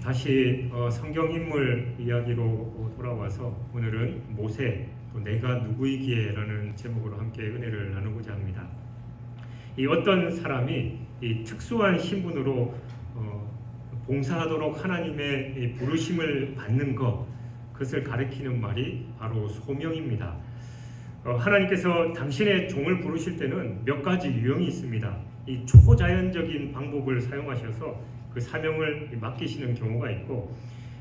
다시 성경 인물 이야기로 돌아와서 오늘은 모세, 또 내가 누구이기에 라는 제목으로 함께 은혜를 나누고자 합니다. 이 어떤 사람이 이 특수한 신분으로 봉사하도록 하나님의 이 부르심을 받는 그것을 가리키는 말이 바로 소명입니다. 하나님께서 당신의 종을 부르실 때는 몇 가지 유형이 있습니다. 이 초자연적인 방법을 사용하셔서 그 사명을 맡기시는 경우가 있고,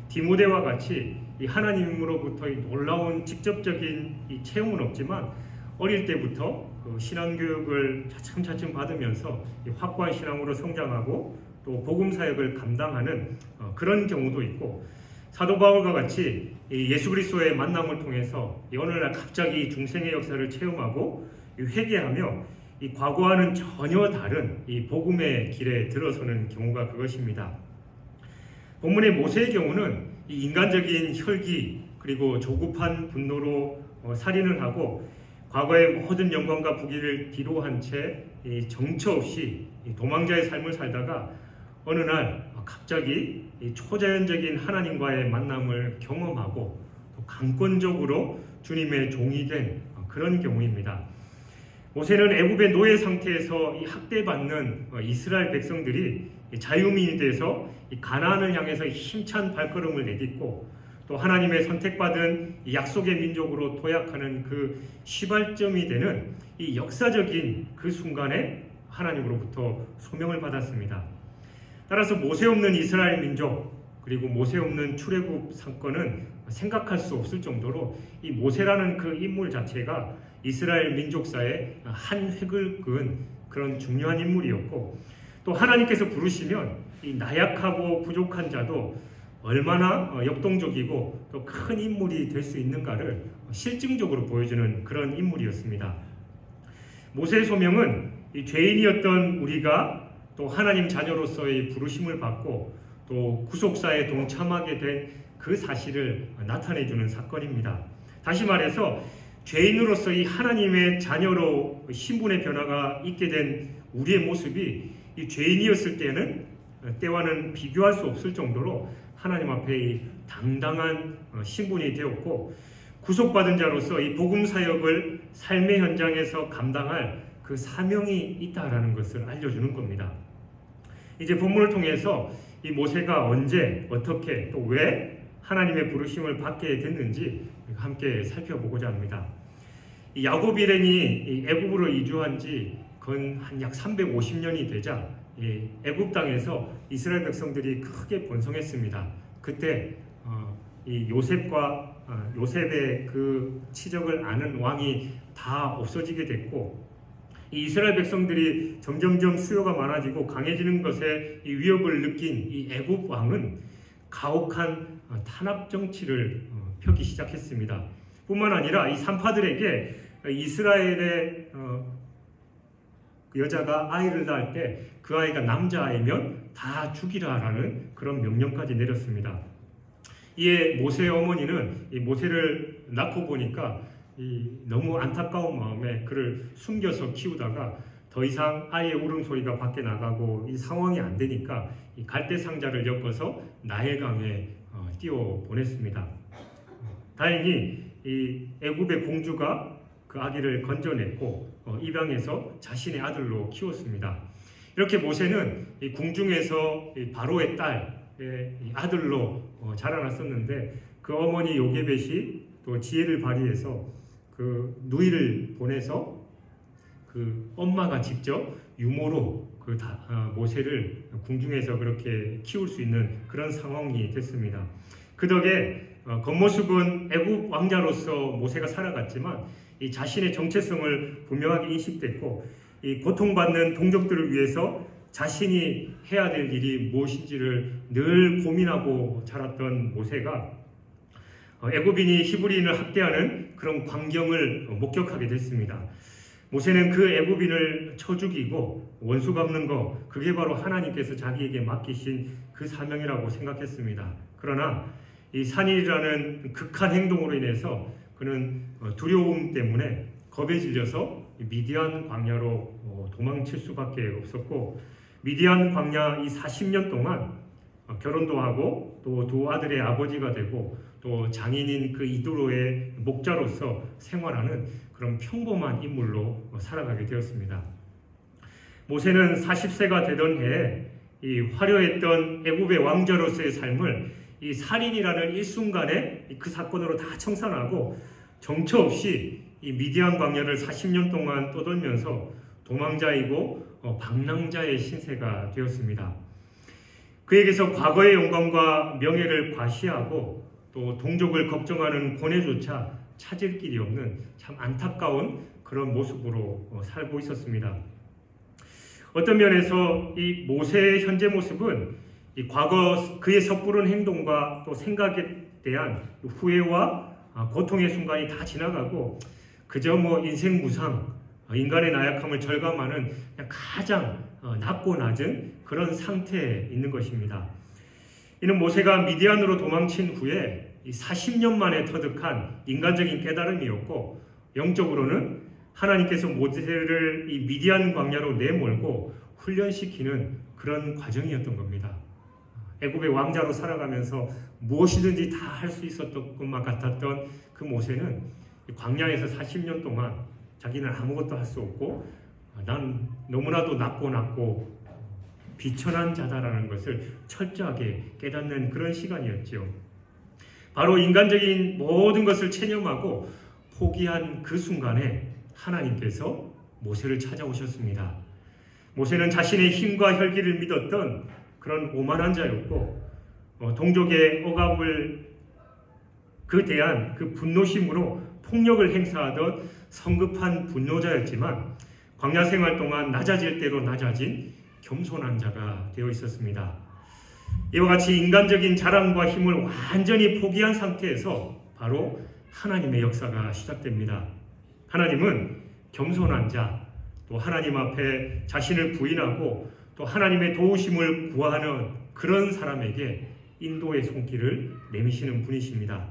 디모데와 같이 이 하나님으로부터 이 놀라운 직접적인 이 체험은 없지만 어릴 때부터 그 신앙교육을 차츰차츰 받으면서 이 확고한 신앙으로 성장하고 또 복음 사역을 감당하는 그런 경우도 있고, 사도 바울과 같이 이 예수 그리스도의 만남을 통해서 이 어느 날 갑자기 중생의 역사를 체험하고 회개하며 이 과거와는 전혀 다른 이 복음의 길에 들어서는 경우가 그것입니다. 본문의 모세의 경우는 이 인간적인 혈기 그리고 조급한 분노로 살인을 하고 과거의 모든 영광과 부귀를 뒤로한 채 정처 없이 도망자의 삶을 살다가 어느 날 갑자기 초자연적인 하나님과의 만남을 경험하고 또 강권적으로 주님의 종이 된 그런 경우입니다. 모세는 애굽의 노예 상태에서 이 학대받는 이스라엘 백성들이 자유민이 돼서 가나안을 향해서 힘찬 발걸음을 내딛고 또 하나님의 선택받은 약속의 민족으로 도약하는 그 시발점이 되는 이 역사적인 그 순간에 하나님으로부터 소명을 받았습니다. 따라서 모세 없는 이스라엘 민족 그리고 모세 없는 출애굽 사건은 생각할 수 없을 정도로 이 모세라는 그 인물 자체가 이스라엘 민족사의 한 획을 그은 그런 중요한 인물이었고, 또 하나님께서 부르시면 이 나약하고 부족한 자도 얼마나 역동적이고 또 큰 인물이 될 수 있는가를 실증적으로 보여주는 그런 인물이었습니다. 모세의 소명은 이 죄인이었던 우리가 또 하나님 자녀로서의 부르심을 받고 또 구속사에 동참하게 된 그 사실을 나타내주는 사건입니다. 다시 말해서 죄인으로서 이 하나님의 자녀로 신분의 변화가 있게 된 우리의 모습이 이 죄인이었을 때와는 비교할 수 없을 정도로 하나님 앞에 이 당당한 신분이 되었고, 구속받은 자로서 이 복음 사역을 삶의 현장에서 감당할 그 사명이 있다라는 것을 알려주는 겁니다. 이제 본문을 통해서 이 모세가 언제, 어떻게, 또 왜 하나님의 부르심을 받게 됐는지 함께 살펴보고자 합니다. 이 야곱 일행이 애굽으로 이주한 지 건 한 약 350년이 되자 애굽 땅에서 이스라엘 백성들이 크게 번성했습니다. 그때 이 요셉의 그 치적을 아는 왕이 다 없어지게 됐고, 이 이스라엘 백성들이 점점점 수요가 많아지고 강해지는 것에 이 위협을 느낀 이 애굽 왕은 가혹한 탄압 정치를 펴기 시작했습니다. 뿐만 아니라 이 산파들에게 이스라엘의 여자가 아이를 낳을 때 그 아이가 남자아이면 다 죽이라라는 그런 명령까지 내렸습니다. 이에 모세의 어머니는 이 모세를 낳고 보니까 너무 안타까운 마음에 그를 숨겨서 키우다가 더 이상 아이의 울음소리가 밖에 나가고 이 상황이 안 되니까 이 갈대 상자를 엮어서 나일강에 띄워 보냈습니다. 다행히 이 애굽의 공주가 그 아기를 건져냈고 입양해서 자신의 아들로 키웠습니다. 이렇게 모세는 이 궁중에서 이 바로의 딸의 아들로 자라났었는데, 그 어머니 요게벳이 또 지혜를 발휘해서 그 누이를 보내서 그 엄마가 직접 유모로 모세를 궁중에서 그렇게 키울 수 있는 그런 상황이 됐습니다. 그 덕에 겉모습은 애굽 왕자로서 모세가 살아갔지만 이 자신의 정체성을 분명하게 인식됐고, 이 고통받는 동족들을 위해서 자신이 해야 될 일이 무엇인지를 늘 고민하고 자랐던 모세가 애굽인이 히브리인을 학대하는 그런 광경을 목격하게 됐습니다. 모세는 그 애굽인을 쳐 죽이고 원수 갚는 거, 그게 바로 하나님께서 자기에게 맡기신 그 사명이라고 생각했습니다. 그러나 이 산일이라는 극한 행동으로 인해서 그는 두려움 때문에 겁에 질려서 미디안 광야로 도망칠 수밖에 없었고, 미디안 광야 이 40년 동안 결혼도 하고 또 두 아들의 아버지가 되고 또 장인인 그 이드로의 목자로서 생활하는 그런 평범한 인물로 살아가게 되었습니다. 모세는 40세가 되던 해에 이 화려했던 애굽의 왕자로서의 삶을 이 살인이라는 일순간에 그 사건으로 다 청산하고 정처 없이 이 미디안 광야를 40년 동안 떠돌면서 도망자이고 방랑자의 신세가 되었습니다. 그에게서 과거의 영광과 명예를 과시하고 또 동족을 걱정하는 고뇌조차 찾을 길이 없는 참 안타까운 그런 모습으로 살고 있었습니다. 어떤 면에서 이 모세의 현재 모습은 이 과거 그의 섣부른 행동과 또 생각에 대한 후회와 고통의 순간이 다 지나가고 그저 인생 무상, 인간의 나약함을 절감하는 가장 낮고 낮은 그런 상태에 있는 것입니다. 이는 모세가 미디안으로 도망친 후에 40년 만에 터득한 인간적인 깨달음이었고 영적으로는 하나님께서 모세를 이 미디안 광야로 내몰고 훈련시키는 그런 과정이었던 겁니다. 애굽의 왕자로 살아가면서 무엇이든지 다 할 수 있었던 것만 같았던 그 모세는 광야에서 40년 동안 자기는 아무것도 할 수 없고 난 너무나도 낮고 비천한 자다라는 것을 철저하게 깨닫는 그런 시간이었죠. 바로 인간적인 모든 것을 체념하고 포기한 그 순간에 하나님께서 모세를 찾아오셨습니다. 모세는 자신의 힘과 혈기를 믿었던 그런 오만한 자였고 동족의 억압을 대한 그 분노심으로 폭력을 행사하던 성급한 분노자였지만 광야 생활 동안 낮아질 대로 낮아진 겸손한 자가 되어 있었습니다. 이와 같이 인간적인 자랑과 힘을 완전히 포기한 상태에서 바로 하나님의 역사가 시작됩니다. 하나님은 겸손한 자, 또 하나님 앞에 자신을 부인하고 또 하나님의 도우심을 구하는 그런 사람에게 인도의 손길을 내미시는 분이십니다.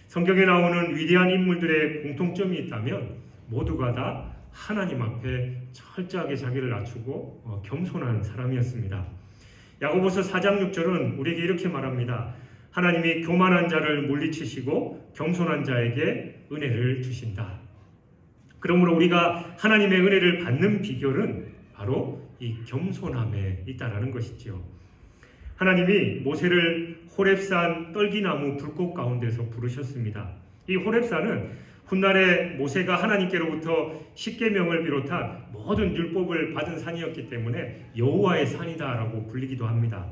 성경에 나오는 위대한 인물들의 공통점이 있다면 모두가 다 하나님 앞에 철저하게 자기를 낮추고 겸손한 사람이었습니다. 야고보서 4장 6절은 우리에게 이렇게 말합니다. 하나님이 교만한 자를 물리치시고 겸손한 자에게 은혜를 주신다. 그러므로 우리가 하나님의 은혜를 받는 비결은 바로 이 겸손함에 있다라는 것이지요. 하나님이 모세를 호렙산 떨기나무 불꽃 가운데서 부르셨습니다. 이 호렙산은 훗날에 모세가 하나님께로부터 십계명을 비롯한 모든 율법을 받은 산이었기 때문에 여호와의 산이다라고 불리기도 합니다.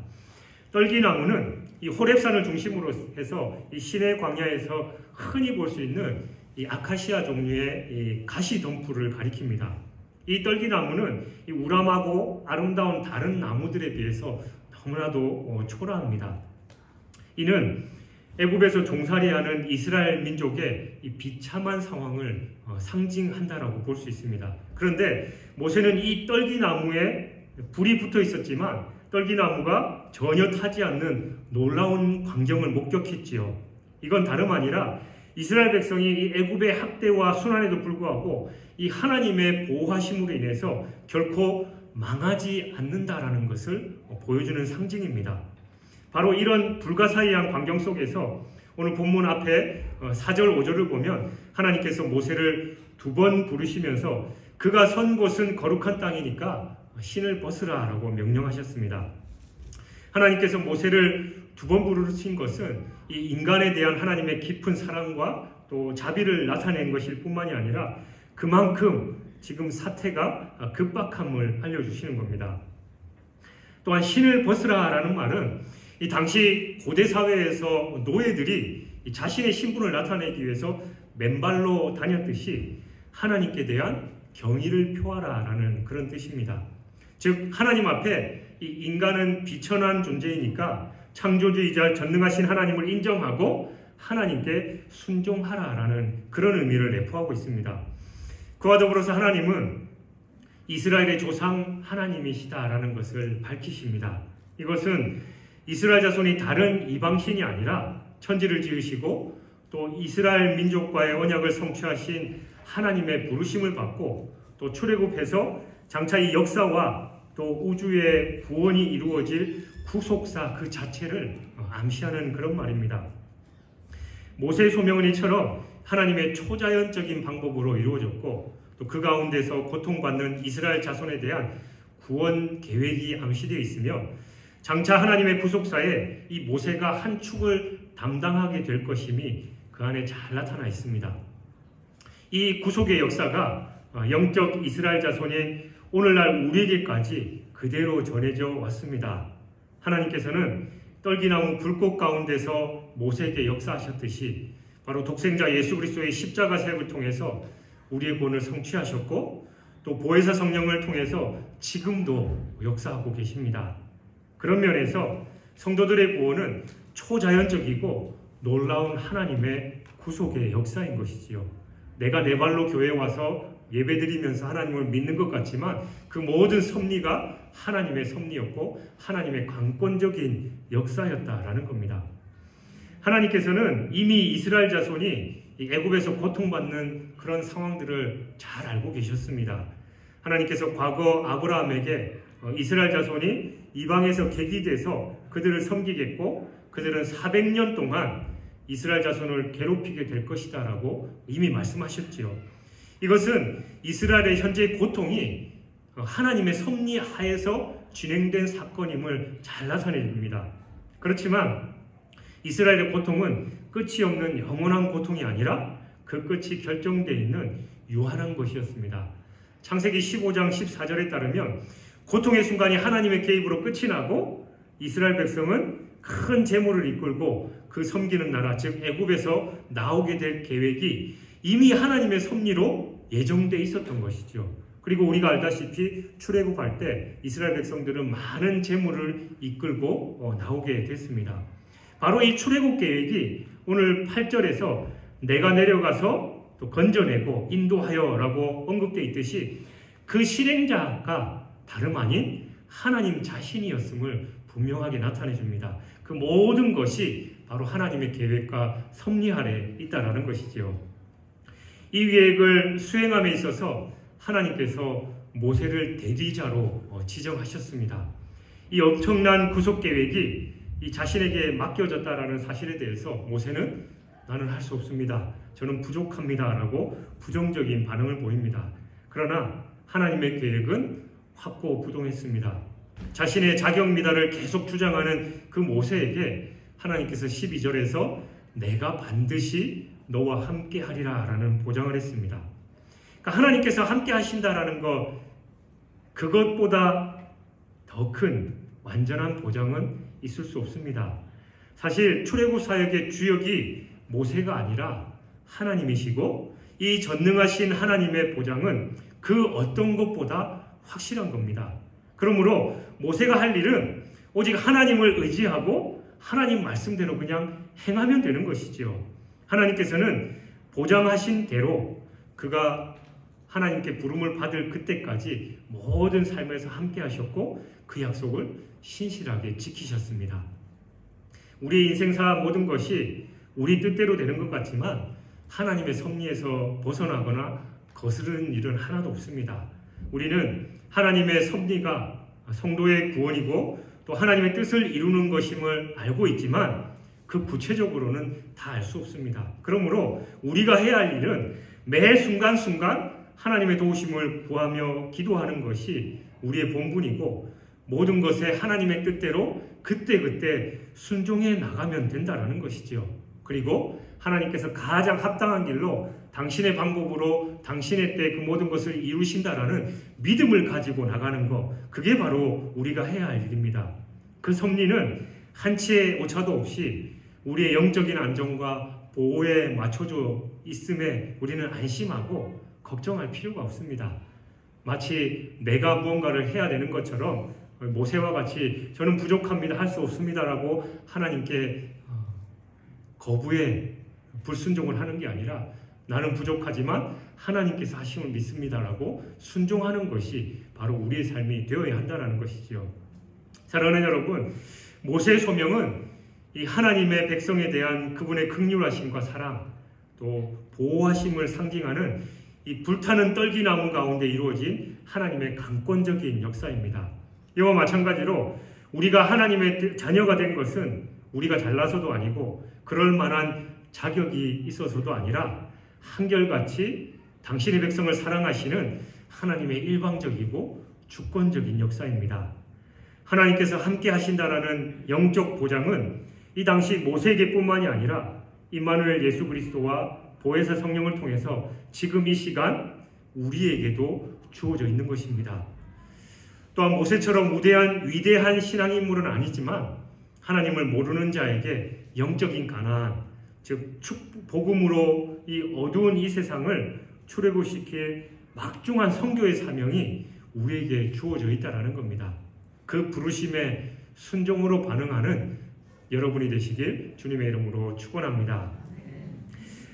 떨기나무는 이 호렙산을 중심으로 해서 이 시내 광야에서 흔히 볼 수 있는 이 아카시아 종류의 이 가시 덤불을 가리킵니다. 이 떨기나무는 이 우람하고 아름다운 다른 나무들에 비해서 너무나도 초라합니다. 이는 애굽에서 종살이하는 이스라엘 민족의 이 비참한 상황을 상징한다라고 볼 수 있습니다. 그런데 모세는 이 떨기나무에 불이 붙어 있었지만 떨기나무가 전혀 타지 않는 놀라운 광경을 목격했지요. 이건 다름 아니라 이스라엘 백성이 이 애굽의 학대와 순환에도 불구하고 이 하나님의 보호하심으로 인해서 결코 망하지 않는다라는 것을 보여주는 상징입니다. 바로 이런 불가사의한 광경 속에서 오늘 본문 앞에 4절 5절을 보면 하나님께서 모세를 2번 부르시면서 그가 선 곳은 거룩한 땅이니까 신을 벗으라 라고 명령하셨습니다. 하나님께서 모세를 2번 부르신 것은 이 인간에 대한 하나님의 깊은 사랑과 또 자비를 나타낸 것일 뿐만이 아니라 그만큼 지금 사태가 급박함을 알려주시는 겁니다. 또한 신을 벗으라 라는 말은 이 당시 고대 사회에서 노예들이 자신의 신분을 나타내기 위해서 맨발로 다녔듯이 하나님께 대한 경의를 표하라 라는 그런 뜻입니다. 즉 하나님 앞에 이 인간은 비천한 존재이니까 창조주이자 전능하신 하나님을 인정하고 하나님께 순종하라 라는 그런 의미를 내포하고 있습니다. 그와 더불어서 하나님은 이스라엘의 조상 하나님이시다라는 것을 밝히십니다. 이것은 이스라엘 자손이 다른 이방신이 아니라 천지를 지으시고 또 이스라엘 민족과의 언약을 성취하신 하나님의 부르심을 받고 또 출애굽해서 장차 이 역사와 또 우주의 구원이 이루어질 구속사 그 자체를 암시하는 그런 말입니다. 모세의 소명은 이처럼 하나님의 초자연적인 방법으로 이루어졌고 또 그 가운데서 고통받는 이스라엘 자손에 대한 구원 계획이 암시되어 있으며 장차 하나님의 구속사에 이 모세가 한 축을 담당하게 될 것임이 그 안에 잘 나타나 있습니다. 이 구속의 역사가 영적 이스라엘 자손인 오늘날 우리에게까지 그대로 전해져 왔습니다. 하나님께서는 떨기나무 불꽃 가운데서 모세에게 역사하셨듯이 바로 독생자 예수 그리스도의 십자가 사역을 통해서 우리의 구원을 성취하셨고 또 보혜사 성령을 통해서 지금도 역사하고 계십니다. 그런 면에서 성도들의 구원은 초자연적이고 놀라운 하나님의 구속의 역사인 것이지요. 내가 내 발로 교회에 와서 예배드리면서 하나님을 믿는 것 같지만 그 모든 섭리가 하나님의 섭리였고 하나님의 강권적인 역사였다라는 겁니다. 하나님께서는 이미 이스라엘 자손이 애굽에서 고통받는 그런 상황들을 잘 알고 계셨습니다. 하나님께서 과거 아브라함에게 이스라엘 자손이 이방에서 객이돼서 그들을 섬기겠고 그들은 400년 동안 이스라엘 자손을 괴롭히게 될 것이다 라고 이미 말씀하셨지요. 이것은 이스라엘의 현재의 고통이 하나님의 섭리 하에서 진행된 사건임을 잘 나타냅니다. 그렇지만 이스라엘의 고통은 끝이 없는 영원한 고통이 아니라 그 끝이 결정되어 있는 유한한 것이었습니다. 창세기 15장 14절에 따르면 고통의 순간이 하나님의 개입으로 끝이 나고 이스라엘 백성은 큰 재물을 이끌고 그 섬기는 나라 즉 애굽에서 나오게 될 계획이 이미 하나님의 섭리로 예정되어 있었던 것이죠. 그리고 우리가 알다시피 출애굽할 때 이스라엘 백성들은 많은 재물을 이끌고 나오게 됐습니다. 바로 이 출애굽 계획이 오늘 8절에서 내가 내려가서 또 건져내고 인도하여 라고 언급되어 있듯이 그 실행자가 다름 아닌 하나님 자신이었음을 분명하게 나타내 줍니다. 그 모든 것이 바로 하나님의 계획과 섭리 아래 있다라는 것이죠. 이 계획을 수행함에 있어서 하나님께서 모세를 대리자로 지정하셨습니다. 이 엄청난 구속 계획이 이 자신에게 맡겨졌다라는 사실에 대해서 모세는 나는 할 수 없습니다. 저는 부족합니다. 라고 부정적인 반응을 보입니다. 그러나 하나님의 계획은 확고부동했습니다. 자신의 자격 미달을 계속 주장하는 그 모세에게 하나님께서 12절에서 내가 반드시 너와 함께 하리라 라는 보장을 했습니다. 그러니까 하나님께서 함께 하신다라는 것 그것보다 더 큰 완전한 보장은 있을 수 없습니다. 사실 출애굽 사역의 주역이 모세가 아니라 하나님이시고 이 전능하신 하나님의 보장은 그 어떤 것보다 확실한 겁니다. 그러므로 모세가 할 일은 오직 하나님을 의지하고 하나님 말씀대로 그냥 행하면 되는 것이죠. 하나님께서는 보장하신 대로 그가 하나님께 부름을 받을 그때까지 모든 삶에서 함께 하셨고 그 약속을 신실하게 지키셨습니다. 우리의 인생사 모든 것이 우리 뜻대로 되는 것 같지만 하나님의 섭리에서 벗어나거나 거스르는 일은 하나도 없습니다. 우리는 하나님의 섭리가 성도의 구원이고 또 하나님의 뜻을 이루는 것임을 알고 있지만 그 구체적으로는 다 알 수 없습니다. 그러므로 우리가 해야 할 일은 매 순간순간 하나님의 도우심을 구하며 기도하는 것이 우리의 본분이고 모든 것에 하나님의 뜻대로 그때그때 순종해 나가면 된다는 것이지요. 그리고 하나님께서 가장 합당한 길로 당신의 방법으로 당신의 때 그 모든 것을 이루신다라는 믿음을 가지고 나가는 것 그게 바로 우리가 해야 할 일입니다. 그 섭리는 한치의 오차도 없이 우리의 영적인 안정과 보호에 맞춰져 있음에 우리는 안심하고 걱정할 필요가 없습니다. 마치 내가 무언가를 해야 되는 것처럼 모세와 같이 저는 부족합니다. 할 수 없습니다라고 하나님께 거부에 불순종을 하는 게 아니라 나는 부족하지만 하나님께서 하심을 믿습니다라고 순종하는 것이 바로 우리의 삶이 되어야 한다는 것이죠. 사랑하는 여러분, 모세의 소명은 이 하나님의 백성에 대한 그분의 긍휼하심과 사랑 또 보호하심을 상징하는 이 불타는 떨기나무 가운데 이루어진 하나님의 강권적인 역사입니다. 이와 마찬가지로 우리가 하나님의 자녀가 된 것은 우리가 잘나서도 아니고 그럴 만한 자격이 있어서도 아니라 한결같이 당신의 백성을 사랑하시는 하나님의 일방적이고 주권적인 역사입니다. 하나님께서 함께 하신다라는 영적 보장은 이 당시 모세에게뿐만이 아니라 임마누엘 예수 그리스도와 보혜사 성령을 통해서 지금 이 시간 우리에게도 주어져 있는 것입니다. 또한 모세처럼 위대한 신앙인물은 아니지만 하나님을 모르는 자에게 영적인 가난안, 즉 복음으로 이 어두운 이 세상을 출애굽시킬 막중한 선교의 사명이 우리에게 주어져 있다는 겁니다. 그 부르심에 순종으로 반응하는 여러분이 되시길 주님의 이름으로 축원합니다.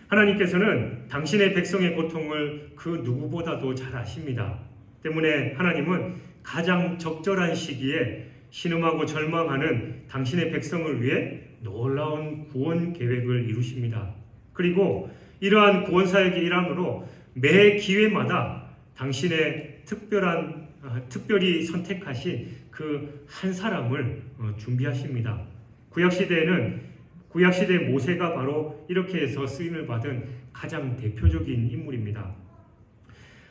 하나님께서는 당신의 백성의 고통을 그 누구보다도 잘 아십니다. 때문에 하나님은 가장 적절한 시기에 신음하고 절망하는 당신의 백성을 위해 놀라운 구원 계획을 이루십니다. 그리고 이러한 구원 사역의 일환으로 매 기회마다 당신의 특별히 선택하신 그 한 사람을 준비하십니다. 구약시대 모세가 바로 이렇게 해서 쓰임을 받은 가장 대표적인 인물입니다.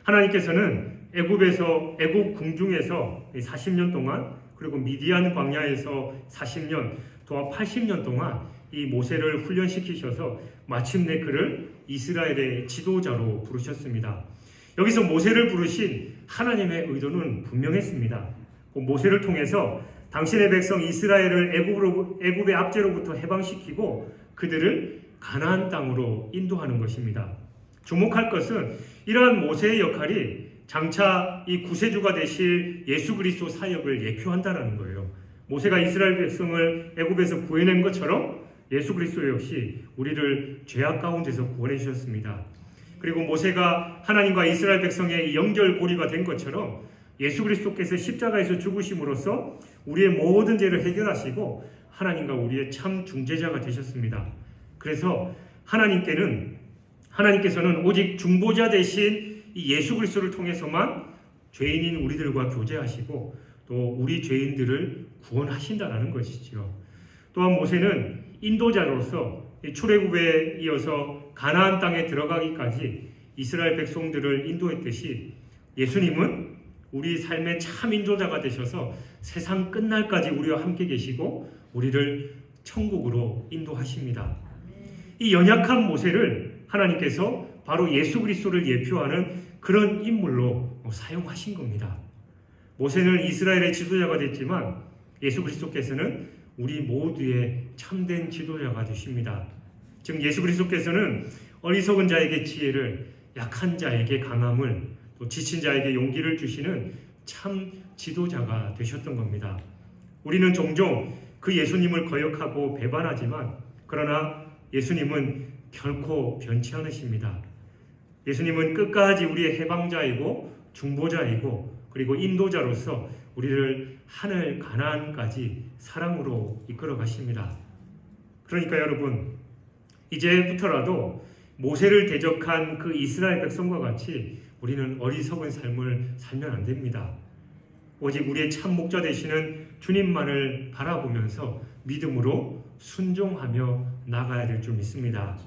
하나님께서는 애굽 궁중에서 40년 동안, 그리고 미디안 광야에서 40년, 또 80년 동안 이 모세를 훈련시키셔서 마침내 그를 이스라엘의 지도자로 부르셨습니다. 여기서 모세를 부르신 하나님의 의도는 분명했습니다. 모세를 통해서 당신의 백성 이스라엘을 애굽의 압제로부터 해방시키고 그들을 가나안 땅으로 인도하는 것입니다. 주목할 것은 이러한 모세의 역할이 장차 이 구세주가 되실 예수 그리스도 사역을 예표한다는 거예요. 모세가 이스라엘 백성을 애굽에서 구해낸 것처럼 예수 그리스도 역시 우리를 죄악 가운데서 구원해 주셨습니다. 그리고 모세가 하나님과 이스라엘 백성의 연결고리가 된 것처럼 예수 그리스도께서 십자가에서 죽으심으로써 우리의 모든 죄를 해결하시고 하나님과 우리의 참 중재자가 되셨습니다. 그래서 하나님께서는 오직 중보자 대신 이 예수 그리스도를 통해서만 죄인인 우리들과 교제하시고 또 우리 죄인들을 구원하신다는 것이지요. 또한 모세는 인도자로서 출애굽에 이어서 가나안 땅에 들어가기까지 이스라엘 백성들을 인도했듯이 예수님은 우리 삶의 참 인도자가 되셔서 세상 끝날까지 우리와 함께 계시고 우리를 천국으로 인도하십니다. 이 연약한 모세를 하나님께서 바로 예수 그리스도를 예표하는 그런 인물로 사용하신 겁니다. 모세는 이스라엘의 지도자가 됐지만 예수 그리스도께서는 우리 모두의 참된 지도자가 되십니다. 즉 예수 그리스도께서는 어리석은 자에게 지혜를, 약한 자에게 강함을, 또 지친 자에게 용기를 주시는 참 지도자가 되셨던 겁니다. 우리는 종종 그 예수님을 거역하고 배반하지만 그러나 예수님은 결코 변치 않으십니다. 예수님은 끝까지 우리의 해방자이고 중보자이고 그리고 인도자로서 우리를 하늘 가나안까지 사랑으로 이끌어 가십니다. 그러니까 여러분, 이제부터라도 모세를 대적한 그 이스라엘 백성과 같이 우리는 어리석은 삶을 살면 안 됩니다. 오직 우리의 참 목자 되시는 주님만을 바라보면서 믿음으로 순종하며 나가야 될 줄 믿습니다.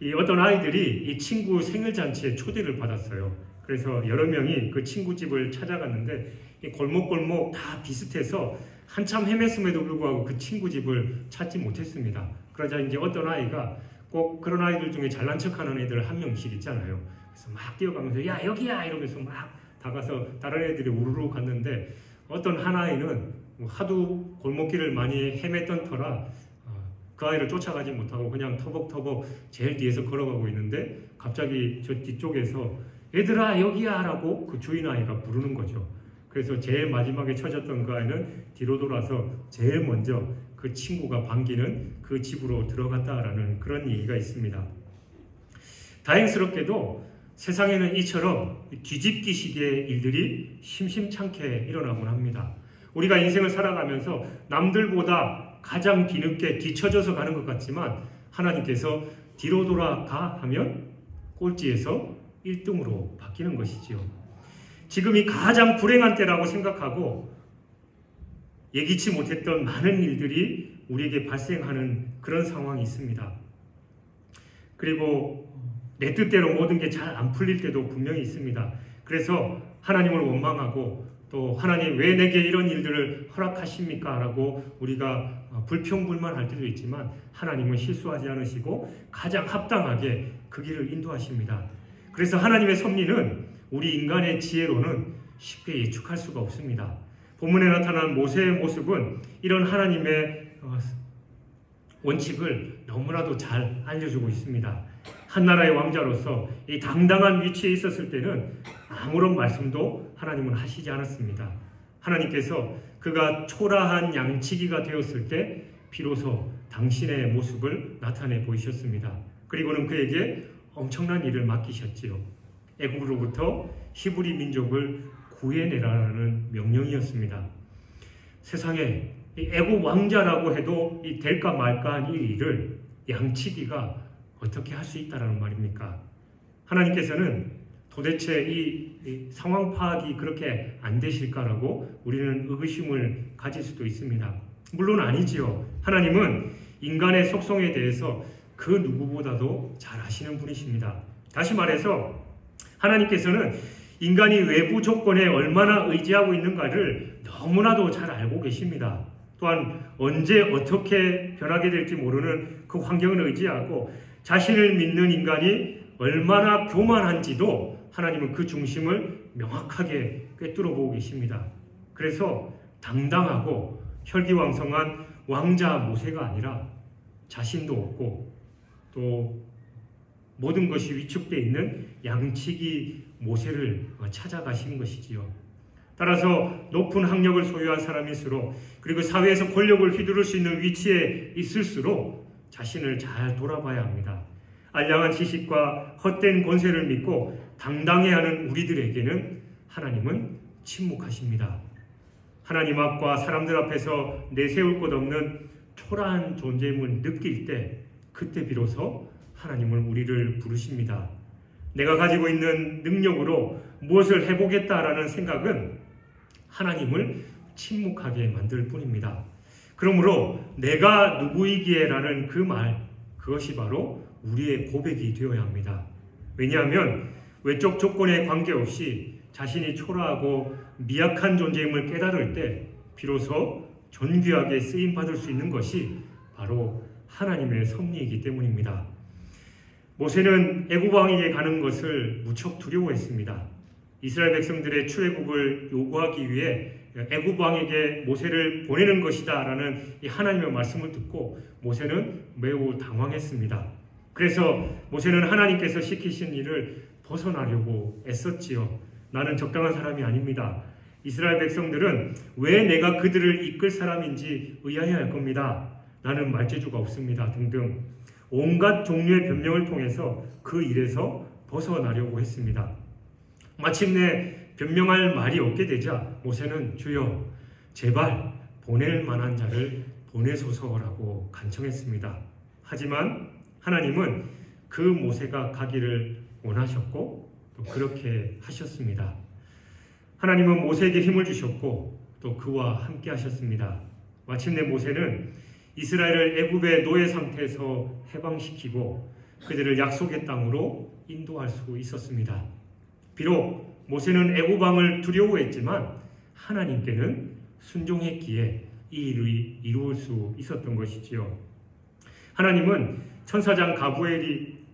이 어떤 아이들이 이 친구 생일잔치에 초대를 받았어요. 그래서 여러 명이 그 친구 집을 찾아갔는데 이 골목골목 다 비슷해서 한참 헤맸음에도 불구하고 그 친구 집을 찾지 못했습니다. 그러자 이제 어떤 아이가, 꼭 그런 아이들 중에 잘난 척하는 애들 한 명씩 있잖아요. 그래서 막 뛰어가면서 야 여기야 이러면서 막 다가서 다른 애들이 우르르 갔는데 어떤 한 아이는 하도 골목길을 많이 헤맸던 터라 그 아이를 쫓아가지 못하고 그냥 터벅터벅 제일 뒤에서 걸어가고 있는데 갑자기 저 뒤쪽에서 얘들아 여기야 라고 그 주인 아이가 부르는 거죠. 그래서 제일 마지막에 쳐졌던 그 아이는 뒤로 돌아서 제일 먼저 그 친구가 반기는 그 집으로 들어갔다라는 그런 얘기가 있습니다. 다행스럽게도 세상에는 이처럼 뒤집기식의 일들이 심심찮게 일어나곤 합니다. 우리가 인생을 살아가면서 남들보다 가장 뒤늦게 뒤처져서 가는 것 같지만 하나님께서 뒤로 돌아가 하면 꼴찌에서 1등으로 바뀌는 것이지요. 지금이 가장 불행한 때라고 생각하고 예기치 못했던 많은 일들이 우리에게 발생하는 그런 상황이 있습니다. 그리고 내 뜻대로 모든 게 잘 안 풀릴 때도 분명히 있습니다. 그래서 하나님을 원망하고 또 하나님 왜 내게 이런 일들을 허락하십니까? 라고 우리가 불평불만할 때도 있지만 하나님은 실수하지 않으시고 가장 합당하게 그 길을 인도하십니다. 그래서 하나님의 섭리는 우리 인간의 지혜로는 쉽게 예측할 수가 없습니다. 본문에 나타난 모세의 모습은 이런 하나님의 원칙을 너무나도 잘 알려주고 있습니다. 한 나라의 왕자로서 이 당당한 위치에 있었을 때는 아무런 말씀도 하나님은 하시지 않았습니다. 하나님께서 그가 초라한 양치기가 되었을 때 비로소 당신의 모습을 나타내 보이셨습니다. 그리고는 그에게 엄청난 일을 맡기셨지요. 애굽으로부터 히브리 민족을 구해내라는 명령이었습니다. 세상에 애굽 왕자라고 해도 이 될까 말까한 이 일을 양치기가 어떻게 할 수 있다라는 말입니까? 하나님께서는 도대체 이 상황 파악이 그렇게 안 되실까라고 우리는 의구심을 가질 수도 있습니다. 물론 아니지요. 하나님은 인간의 속성에 대해서 그 누구보다도 잘 아시는 분이십니다. 다시 말해서 하나님께서는 인간이 외부 조건에 얼마나 의지하고 있는가를 너무나도 잘 알고 계십니다. 또한 언제 어떻게 변하게 될지 모르는 그 환경을 의지하고 자신을 믿는 인간이 얼마나 교만한지도 하나님은 그 중심을 명확하게 꿰뚫어 보고 계십니다. 그래서 당당하고 혈기왕성한 왕자 모세가 아니라 자신도 없고 또 모든 것이 위축되어 있는 양치기 모세를 찾아가신 것이지요. 따라서 높은 학력을 소유한 사람일수록 그리고 사회에서 권력을 휘두를 수 있는 위치에 있을수록 자신을 잘 돌아봐야 합니다. 알량한 지식과 헛된 권세를 믿고 당당해야 하는 우리들에게는 하나님은 침묵하십니다. 하나님 앞과 사람들 앞에서 내세울 것 없는 초라한 존재임을 느낄 때 그때 비로소 하나님은 우리를 부르십니다. 내가 가지고 있는 능력으로 무엇을 해보겠다라는 생각은 하나님을 침묵하게 만들 뿐입니다. 그러므로 내가 누구이기에라는 그 말, 그것이 바로 우리의 고백이 되어야 합니다. 왜냐하면 외적 조건에 관계없이 자신이 초라하고 미약한 존재임을 깨달을 때 비로소 존귀하게 쓰임받을 수 있는 것이 바로 하나님의 섭리이기 때문입니다. 모세는 애굽 왕에게 가는 것을 무척 두려워했습니다. 이스라엘 백성들의 출애굽을 요구하기 위해 애굽 왕에게 모세를 보내는 것이다 라는 이 하나님의 말씀을 듣고 모세는 매우 당황했습니다. 그래서 모세는 하나님께서 시키신 일을 벗어나려고 애썼지요. 나는 적당한 사람이 아닙니다. 이스라엘 백성들은 왜 내가 그들을 이끌 사람인지 의아해할 겁니다. 나는 말재주가 없습니다. 등등 온갖 종류의 변명을 통해서 그 일에서 벗어나려고 했습니다. 마침내 변명할 말이 없게 되자 모세는 주여 제발 보낼 만한 자를 보내소서라고 간청했습니다. 하지만 하나님은 그 모세가 가기를 원하셨고 또 그렇게 하셨습니다. 하나님은 모세에게 힘을 주셨고 또 그와 함께 하셨습니다. 마침내 모세는 이스라엘을 애굽의 노예 상태에서 해방시키고 그들을 약속의 땅으로 인도할 수 있었습니다. 비록 모세는 애굽 왕을 두려워했지만 하나님께는 순종했기에 이 일을 이루을 수 있었던 것이지요. 하나님은 천사장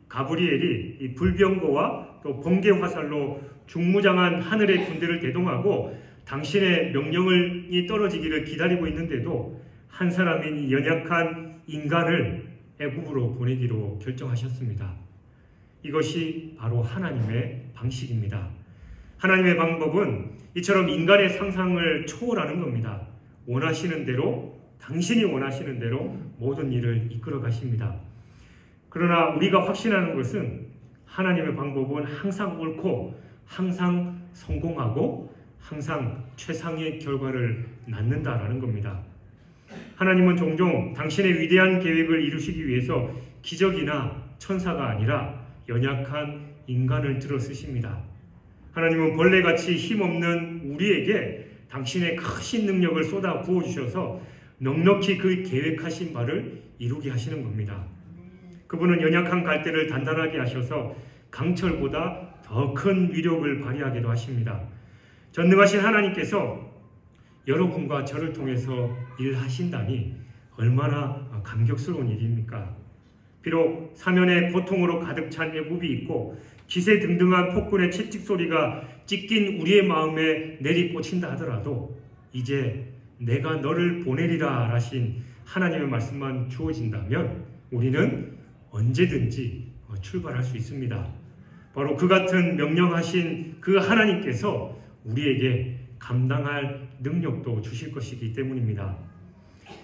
가브리엘이 이 불병거와 또 번개 화살로 중무장한 하늘의 군대를 대동하고 당신의 명령이 떨어지기를 기다리고 있는데도 한 사람인 연약한 인간을 애굽으로 보내기로 결정하셨습니다. 이것이 바로 하나님의 방식입니다. 하나님의 방법은 이처럼 인간의 상상을 초월하는 겁니다. 원하시는 대로, 당신이 원하시는 대로 모든 일을 이끌어 가십니다. 그러나 우리가 확신하는 것은 하나님의 방법은 항상 옳고 항상 성공하고 항상 최상의 결과를 낳는다라는 겁니다. 하나님은 종종 당신의 위대한 계획을 이루시기 위해서 기적이나 천사가 아니라 연약한 인간을 들어 쓰십니다. 하나님은 벌레같이 힘없는 우리에게 당신의 크신 능력을 쏟아 부어주셔서 넉넉히 그 계획하신 바를 이루게 하시는 겁니다. 그분은 연약한 갈대를 단단하게 하셔서 강철보다 더 큰 위력을 발휘하기도 하십니다. 전능하신 하나님께서 여러분과 저를 통해서 일하신다니 얼마나 감격스러운 일입니까? 비록 사면의 고통으로 가득 찬 애굽이 있고 기세등등한 폭군의 채찍 소리가 찢긴 우리의 마음에 내리꽂힌다 하더라도 이제 내가 너를 보내리라 하신 하나님의 말씀만 주어진다면 우리는 언제든지 출발할 수 있습니다. 바로 그 같은 명령하신 그 하나님께서 우리에게 감당할 능력도 주실 것이기 때문입니다.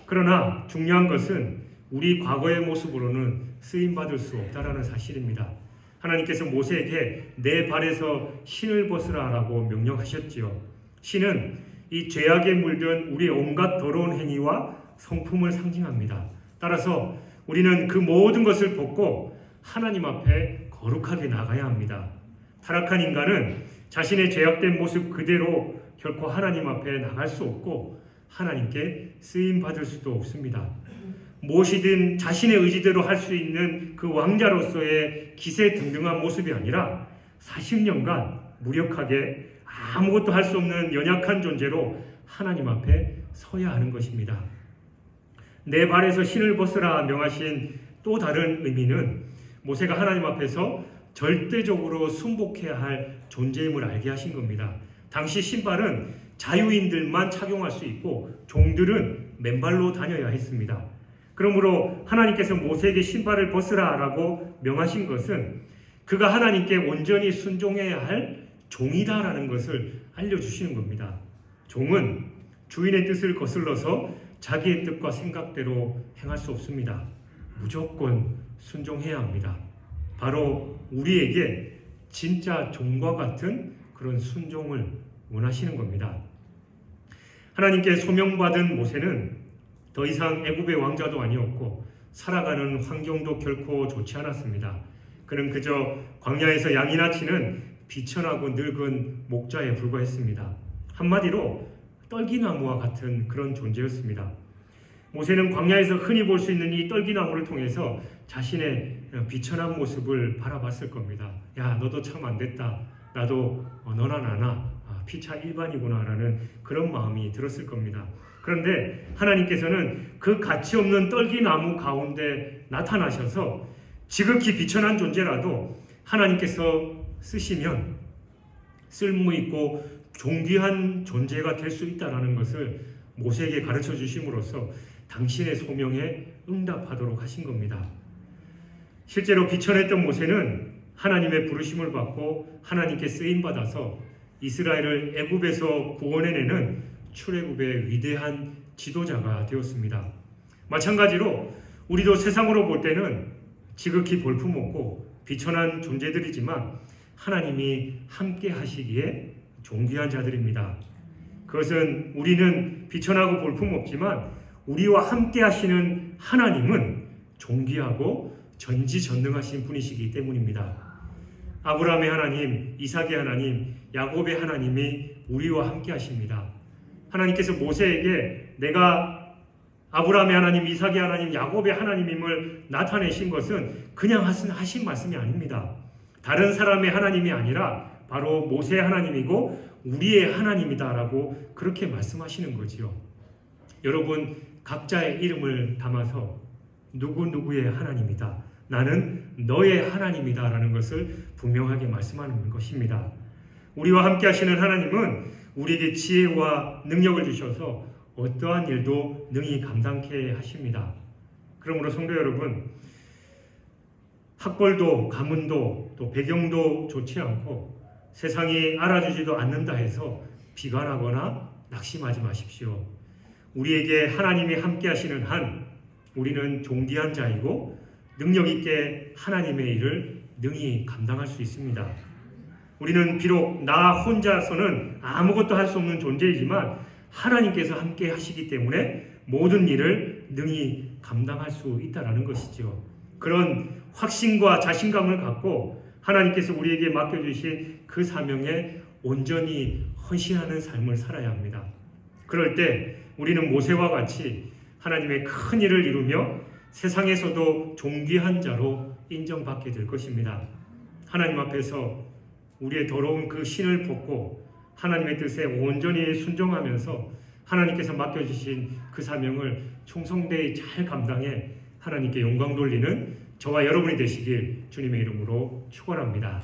그러나 중요한 것은 우리 과거의 모습으로는 쓰임받을 수 없다는 사실입니다. 하나님께서 모세에게 내 발에서 신을 벗으라 라고 명령하셨지요. 신은 이 죄악에 물든 우리의 온갖 더러운 행위와 성품을 상징합니다. 따라서 우리는 그 모든 것을 벗고 하나님 앞에 거룩하게 나가야 합니다. 타락한 인간은 자신의 죄악된 모습 그대로 결코 하나님 앞에 나갈 수 없고 하나님께 쓰임받을 수도 없습니다. 무엇이든 자신의 의지대로 할 수 있는 그 왕자로서의 기세등등한 모습이 아니라 40년간 무력하게 아무것도 할 수 없는 연약한 존재로 하나님 앞에 서야 하는 것입니다. 내 발에서 신을 벗으라 명하신 또 다른 의미는 모세가 하나님 앞에서 절대적으로 순복해야 할 존재임을 알게 하신 겁니다. 당시 신발은 자유인들만 착용할 수 있고 종들은 맨발로 다녀야 했습니다. 그러므로 하나님께서 모세에게 신발을 벗으라 라고 명하신 것은 그가 하나님께 온전히 순종해야 할 종이다라는 것을 알려주시는 겁니다. 종은 주인의 뜻을 거슬러서 자기의 뜻과 생각대로 행할 수 없습니다. 무조건 순종해야 합니다. 바로 우리에게 진짜 종과 같은 그런 순종을 원하시는 겁니다. 하나님께 소명받은 모세는 더 이상 애굽의 왕자도 아니었고 살아가는 환경도 결코 좋지 않았습니다. 그는 그저 광야에서 양이나 치는 비천하고 늙은 목자에 불과했습니다. 한마디로 떨기나무와 같은 그런 존재였습니다. 모세는 광야에서 흔히 볼 수 있는 이 떨기나무를 통해서 자신의 비천한 모습을 바라봤을 겁니다. 야, 너도 참 안 됐다. 나도 너나 나나 피차 일반이구나 라는 그런 마음이 들었을 겁니다. 그런데 하나님께서는 그 가치없는 떨기나무 가운데 나타나셔서 지극히 비천한 존재라도 하나님께서 쓰시면 쓸모있고 존귀한 존재가 될 수 있다는 것을 모세에게 가르쳐 주심으로써 당신의 소명에 응답하도록 하신 겁니다. 실제로 비천했던 모세는 하나님의 부르심을 받고 하나님께 쓰임받아서 이스라엘을 애굽에서 구원해내는 출애굽의 위대한 지도자가 되었습니다. 마찬가지로 우리도 세상으로 볼 때는 지극히 볼품없고 비천한 존재들이지만 하나님이 함께 하시기에 존귀한 자들입니다. 그것은 우리는 비천하고 볼품없지만 우리와 함께 하시는 하나님은 존귀하고 전지전능하신 분이시기 때문입니다. 아브라함의 하나님, 이삭의 하나님, 야곱의 하나님이 우리와 함께 하십니다. 하나님께서 모세에게 내가 아브라함의 하나님, 이삭의 하나님, 야곱의 하나님임을 나타내신 것은 그냥 하신 말씀이 아닙니다. 다른 사람의 하나님이 아니라 바로 모세의 하나님이고 우리의 하나님이다라고 그렇게 말씀하시는 거지요. 여러분, 각자의 이름을 담아서 누구누구의 하나님이다. 나는 너의 하나님이다라는 것을 분명하게 말씀하는 것입니다. 우리와 함께 하시는 하나님은 우리에게 지혜와 능력을 주셔서 어떠한 일도 능히 감당케 하십니다. 그러므로 성도 여러분, 학벌도 가문도 또 배경도 좋지 않고 세상이 알아주지도 않는다 해서 비관하거나 낙심하지 마십시오. 우리에게 하나님이 함께 하시는 한 우리는 존귀한 자이고 능력 있게 하나님의 일을 능히 감당할 수 있습니다. 우리는 비록 나 혼자서는 아무것도 할 수 없는 존재이지만 하나님께서 함께 하시기 때문에 모든 일을 능히 감당할 수 있다는 것이죠. 그런 확신과 자신감을 갖고 하나님께서 우리에게 맡겨주신 그 사명에 온전히 헌신하는 삶을 살아야 합니다. 그럴 때 우리는 모세와 같이 하나님의 큰 일을 이루며 세상에서도 존귀한 자로 인정받게 될 것입니다. 하나님 앞에서 우리의 더러운 그 신을 벗고 하나님의 뜻에 온전히 순종하면서 하나님께서 맡겨주신 그 사명을 충성되이 잘 감당해 하나님께 영광 돌리는 저와 여러분이 되시길 주님의 이름으로 축원합니다.